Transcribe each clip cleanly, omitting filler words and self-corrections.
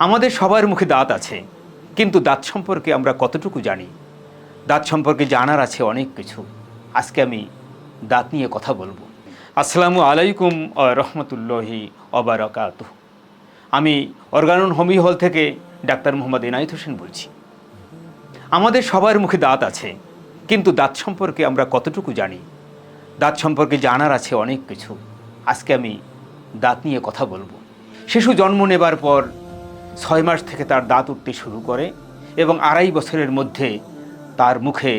আমাদের সবার মুখে দাঁত আছে, কিন্তু দাঁত সম্পর্কে আমরা কতটুকু জানি? দাঁত সম্পর্কে জানার আছে অনেক কিছু। আজকে আমি দাঁত নিয়ে কথা বলবো। আসসালামু আলাইকুম রহমতুল্লাহি ওবারাকাতুহু। আমি অর্গানন হোমি হল থেকে ডাক্তার মোহাম্মদ এনায়েত হোসেন বলছি। আমাদের সবার মুখে দাঁত আছে, কিন্তু দাঁত সম্পর্কে আমরা কতটুকু জানি? দাঁত সম্পর্কে জানার আছে অনেক কিছু। আজকে আমি দাঁত নিয়ে কথা বলবো। শিশু জন্ম নেবার পর 6 মাস থেকে তার দাঁত উঠতে শুরু করে এবং 2.5 বছরের মধ্যে তার মুখে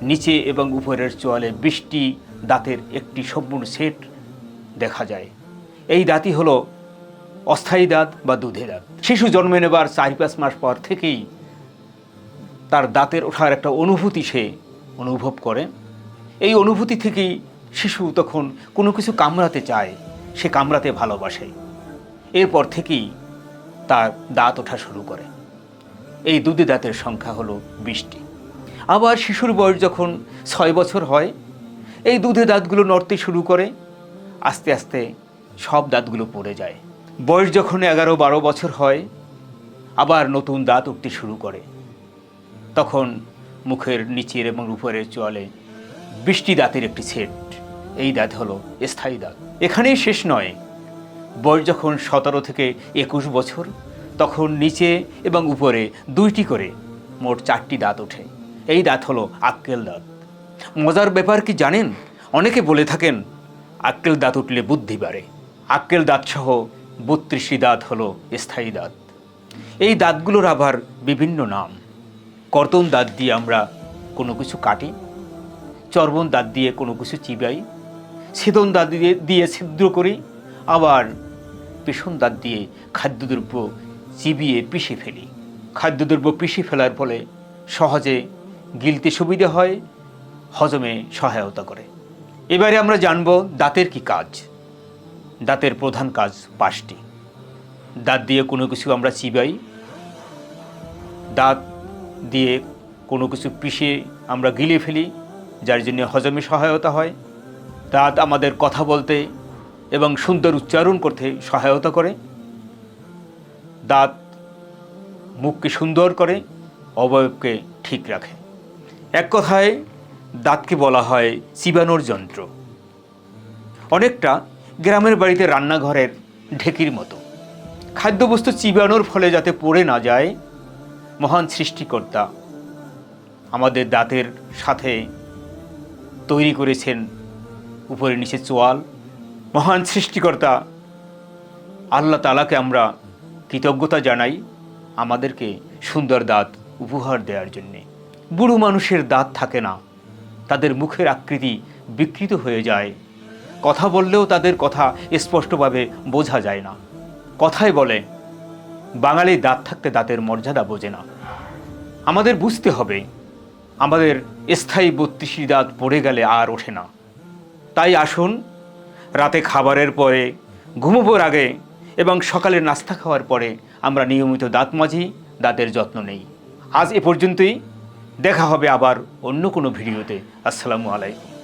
নিচে এবং উপরের চোয়ালে 20টি দাঁতের একটি সম্পূর্ণ সেট দেখা যায়। এই দাঁতই হলো অস্থায়ী দাঁত বা দুধে দাঁত। শিশু জন্ম নেবার 4-5 মাস পর থেকেই তার দাঁতের ওঠার একটা অনুভূতি সে অনুভব করে। এই অনুভূতি থেকেই শিশু তখন কোনো কিছু কামড়াতে চায়, সে কামড়াতে ভালোবাসে। এরপর থেকেই তার দাঁত ওঠা শুরু করে। এই দুধে দাঁতের সংখ্যা হলো 20টি। আবার শিশুর বয়স যখন 6 বছর হয়, এই দুধে দাঁতগুলো নড়তে শুরু করে। আস্তে আস্তে সব দাঁতগুলো পড়ে যায়। বয়স যখন 11-12 বছর হয়, আবার নতুন দাঁত উঠতে শুরু করে। তখন মুখের নিচের এবং উপরের চোয়ালে 20টি দাঁতের একটি সেট, এই দাঁত হলো স্থায়ী দাঁত। এখানেই শেষ নয়। বয়স যখন 17 থেকে 21 বছর, তখন নিচে এবং উপরে 2টি করে মোট 4টি দাঁত ওঠে। এই দাঁত হলো আক্কেল দাঁত। মজার ব্যাপার কি জানেন? অনেকে বলে থাকেন আক্কেল দাঁত উঠলে বুদ্ধি বাড়ে। আক্কেল দাঁত সহ 32টি দাঁত হলো স্থায়ী দাঁত। এই দাঁতগুলোর আবার বিভিন্ন নাম। কর্তন দাঁত দিয়ে আমরা কোনো কিছু কাটি, চর্বণ দাঁত দিয়ে কোনো কিছু চিবাই, ছেদন দাঁত দিয়ে ছিদ্র করি, আবার পেষণ দাঁত দিয়ে খাদ্যদ্রব্য চিবিয়ে পিষে ফেলি। খাদ্যদ্রব্য পিষে ফেলার ফলে সহজে গিলতে সুবিধা হয়, হজমে সহায়তা করে। এবারে আমরা জানব দাঁতের কি কাজ। দাঁতের প্রধান কাজ 5টি। দাঁত দিয়ে কোনো কিছু আমরা চিবাই, দাঁত দিয়ে কোনো কিছু পিষে আমরা গিলে ফেলি, যার জন্য হজমে সহায়তা হয়। দাঁত আমাদের কথা বলতে এবং সুন্দর উচ্চারণ করতে সহায়তা করে। দাঁত মুখকে সুন্দর করে, অবয়বকে ঠিক রাখে। এক কথায় দাঁতকে বলা হয় চিবানোর যন্ত্র। অনেকটা গ্রামের বাড়িতে রান্নাঘরের ঢেকির মতো। খাদ্যবস্তু চিবানোর ফলে যাতে পড়ে না যায়, মহান সৃষ্টিকর্তা আমাদের দাঁতের সাথে তৈরি করেছেন উপরে নিচে চোয়াল। মহান সৃষ্টিকর্তা আল্লাহ তাআলাকে আমরা কৃতজ্ঞতা জানাই আমাদেরকে সুন্দর দাঁত উপহার দেওয়ার জন্যে। বুড়ো মানুষের দাঁত থাকে না, তাদের মুখের আকৃতি বিকৃত হয়ে যায়। কথা বললেও তাদের কথা স্পষ্টভাবে বোঝা যায় না। কথায় বলে বাঙালি দাঁত থাকতে দাঁতের মর্যাদা বোঝে না। আমাদের বুঝতে হবে আমাদের স্থায়ী 32টি দাঁত পড়ে গেলে আর ওঠে না। তাই আসুন রাতে খাবারের পরে, ঘুমোবার আগে এবং সকালের নাস্তা খাওয়ার পরে আমরা নিয়মিত দাঁত মাজি, দাঁতের যত্ন নেই। আজ এ পর্যন্তই। দেখা হবে আবার অন্য কোনো ভিডিওতে। আসসালামু আলাইকুম।